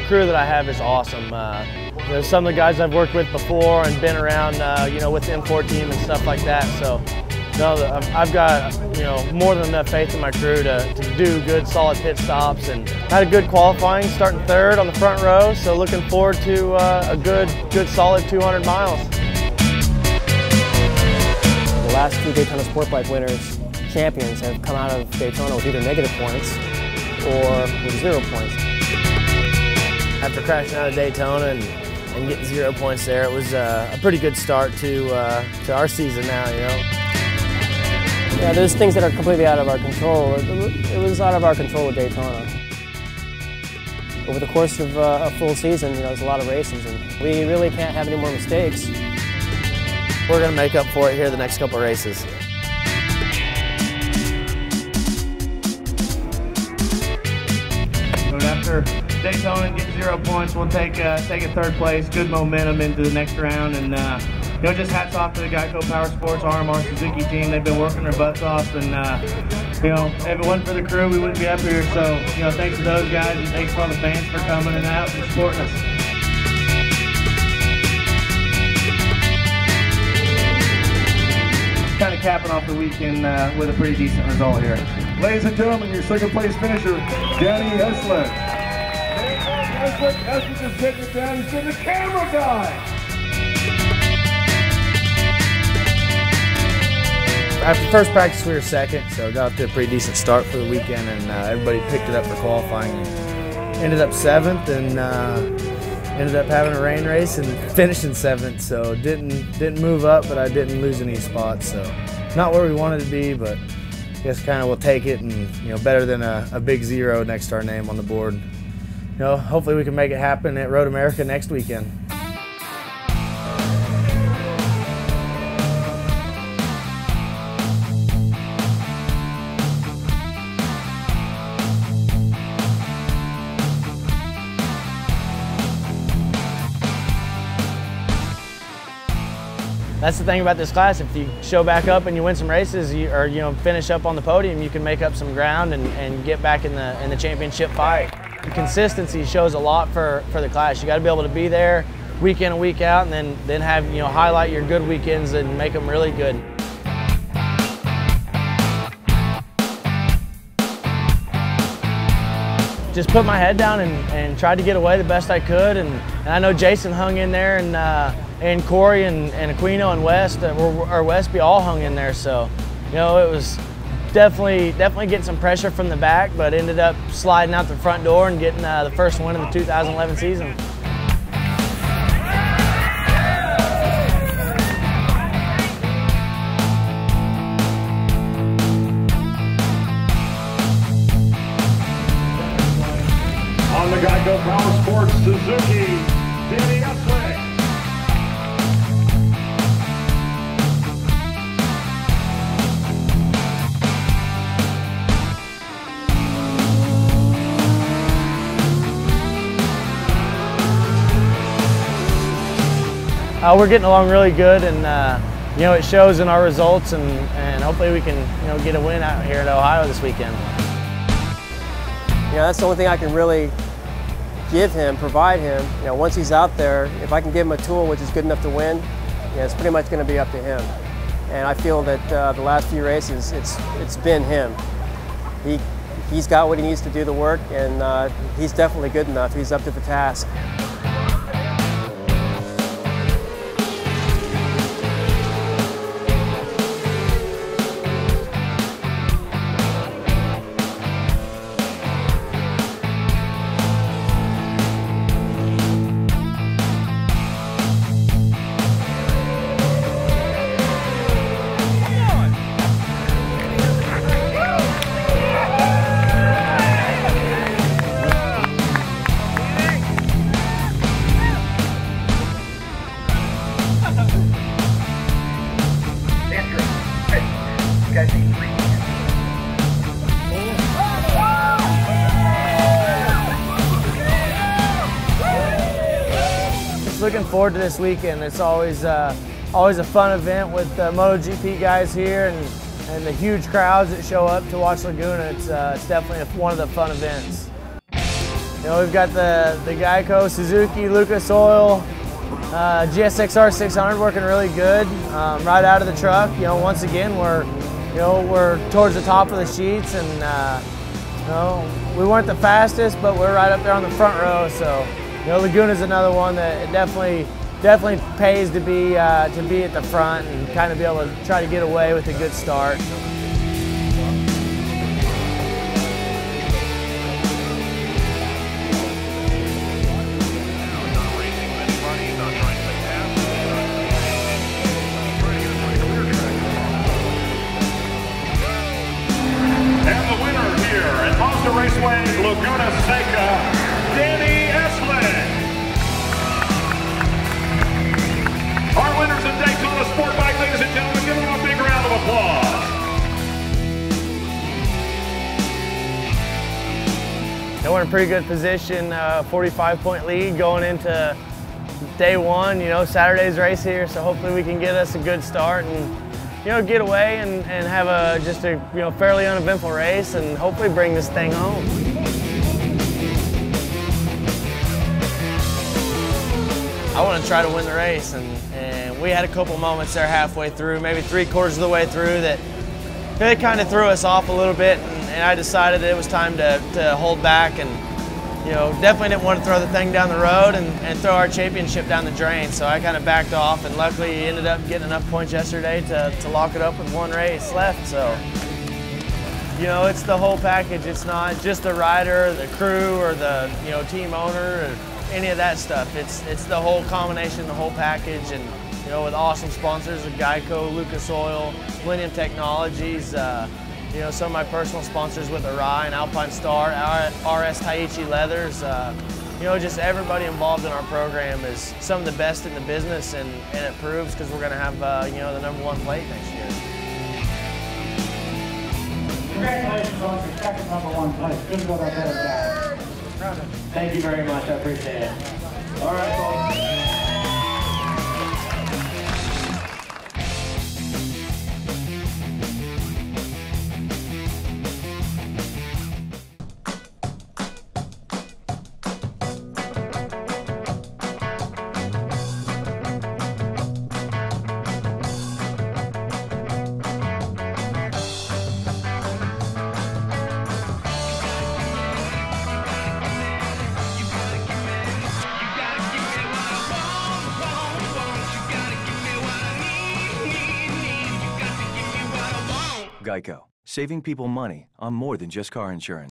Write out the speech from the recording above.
crew that I have is awesome. You know, some of the guys I've worked with before and been around, you know, with the M4 team and stuff like that. So, no, I've got, you know, more than enough faith in my crew to do good, solid pit stops, and had a good qualifying, starting third on the front row. So, looking forward to a good, solid 200 miles. The last two Daytona Sportbike winners, champions, have come out of Daytona with either negative points or with 0 points. After crashing out of Daytona and getting 0 points there, it was a pretty good start to our season now, you know. Yeah, there's things that are completely out of our control. It was out of our control with Daytona. Over the course of a full season, you know, there's a lot of races, and we really can't have any more mistakes. We're going to make up for it here the next couple of races. But after Daytona and get 0 points, we'll take a third place, good momentum into the next round, and you know, just hats off to the Geico Power Sports RMR Suzuki team. They've been working their butts off, and you know, if it wasn't for the crew, we wouldn't be up here. So, you know, thanks to those guys, and thanks for all the fans for coming and out and supporting us. Kind of capping off the weekend with a pretty decent result here. Ladies and gentlemen, your second place finisher, Danny Eslick. Eslick is taking it down. He's been the camera guy. After first practice, we were second, so got off to a pretty decent start for the weekend, and everybody picked it up for qualifying. Ended up 7th, and ended up having a rain race and finishing 7th. So didn't move up, but I didn't lose any spots. So not where we wanted to be, but I guess kind of we'll take it, and you know, better than a big 0 next to our name on the board. You know, hopefully we can make it happen at Road America next weekend. That's the thing about this class. If you show back up and you win some races, or you know, finish up on the podium, you can make up some ground and get back in the championship fight. The consistency shows a lot for the class. You got to be able to be there week in and week out, and then have, you know, highlight your good weekends and make them really good. Just put my head down and tried to get away the best I could, and I know Jason hung in there, and Corey and Aquino and West, or Westby, all hung in there. So, you know, it was definitely getting some pressure from the back, but ended up sliding out the front door and getting the first win of the 2011 season. On the Geico Power Sports Suzuki, Danny Eslick. We're getting along really good, and you know, it shows in our results, and hopefully we can, you know, get a win out here at Ohio this weekend. You know, that's the only thing I can really give him, provide him. You know, once he's out there, if I can give him a tool which is good enough to win, you know, it's pretty much going to be up to him. And I feel that the last few races, it's been him. He's got what he needs to do the work, and he's definitely good enough. He's up to the task. Looking forward to this weekend. It's always a fun event with MotoGP guys here, and the huge crowds that show up to watch Laguna. It's definitely one of the fun events. You know, we've got the Geico Suzuki Lucas Oil GSXR 600 working really good right out of the truck. You know, once again we're towards the top of the sheets, and you know, we weren't the fastest, but we're right up there on the front row. So you know, Laguna's another one that it definitely pays to be at the front and kind of be able to try to get away with a good start. Raceway, Laguna Seca, Danny Eslick. Our winners in Daytona Sportbike, ladies and gentlemen, give them a big round of applause. We're in a pretty good position, 45-point lead going into day one. You know, Saturday's race here, so hopefully we can get us a good start and, you know, get away and have just a fairly uneventful race and hopefully bring this thing home. I want to try to win the race, and we had a couple moments there halfway through, maybe 3/4 of the way through, that they kind of threw us off a little bit, and I decided it was time to hold back and, you know, definitely didn't want to throw the thing down the road and throw our championship down the drain. So I kind of backed off, and luckily ended up getting enough points yesterday to lock it up with one race left. So, you know, it's the whole package. It's not just the rider, the crew, or the team owner, or any of that stuff. It's the whole combination, the whole package, and you know, with awesome sponsors like Geico, Lucas Oil, Millennium Technologies. You know, some of my personal sponsors with Arai and Alpine Star, RS Taichi Leathers. You know, just everybody involved in our program is some of the best in the business, and it proves, because we're going to have you know, the #1 plate next year. Congratulations on your second #1 place. Couldn't go that better, guys. Thank you very much. I appreciate it. All right, folks. Geico, saving people money on more than just car insurance.